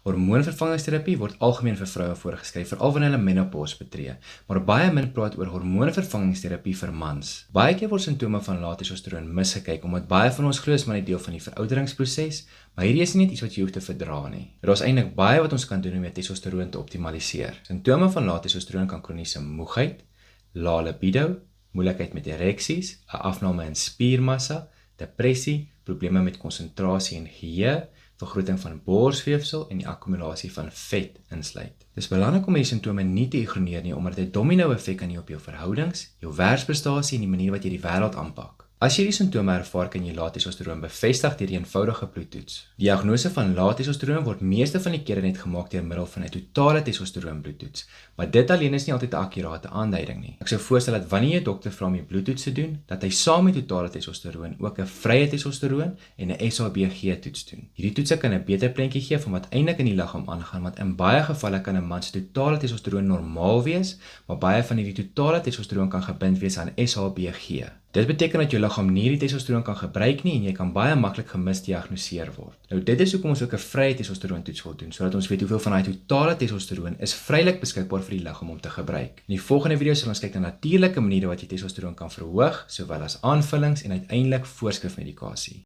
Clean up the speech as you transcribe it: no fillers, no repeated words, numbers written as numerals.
Hormoonvervangingsterapie word algemeen vir vroue voorgeskryf, veral wanneer hulle menopause betree, maar baie min praat oor hormoonvervangingsterapie vir mans. Baie keer word simptome van lae testosteroon misgekyk, omdat baie van ons glo is maar 'n deel van die verouderingsproses, maar hierdie is nie net iets wat jy hoef te verdra nie. Daar is eintlik baie wat ons kan doen om jou testosteroon te optimaliseer. Simptome van lae testosteroon kan kroniese moegheid, lae libido, moeilikheid met ereksies, 'n afname in spiermassa, depressie, probleme met konsentrasie en geheue, vergroting van borsweefsel en die akkumulasie van vet insluit. Dit is belangrik om hierdie simptome nie te ignoreer nie, omdat dit 'n domino effek kan hê op jou verhoudings, jou werksprestasie en die manier wat jy die wêreld aanpak. As jy die simptome ervaar, kan jy lae testosteroon bevestig deur 'n eenvoudige bloedtoets. Die diagnose van lae testosteroon word meeste van die kere net gemaak deur middel van 'n totale testosteroon bloedtoets, maar dit alleen is nie altyd 'n akkurate aanduiding nie. Ek sou voorstel dat wanneer jy 'n dokter vra om die bloedtoets te doen, dat hy saam met totale testosteroon ook 'n vrye testosteroon en 'n SHBG toets doen. Hierdie toetse kan 'n beter prentjie gee van wat eintlik in die liggaam aangaan, want in baie gevalle kan 'n man se totale testosteroon normaal wees, maar baie van hierdie totale testosteroon kan gebind wees aan SHBG. Dit beteken dat jou liggaam nie die testosteroon kan gebruik nie en jy kan baie maklik gemisdiagnoseer word. Nou dit is hoekom ons ook 'n vrye testosteroon toets wil doen, sodat ons weet hoeveel van daai totale testosteroon is vrylik beskikbaar vir die liggaam om te gebruik. In die volgende video sal ons kyk na natuurlike maniere wat jy testosteroon kan verhoog, sowel as aanvullings en uiteindelik voorskrifmedikasie.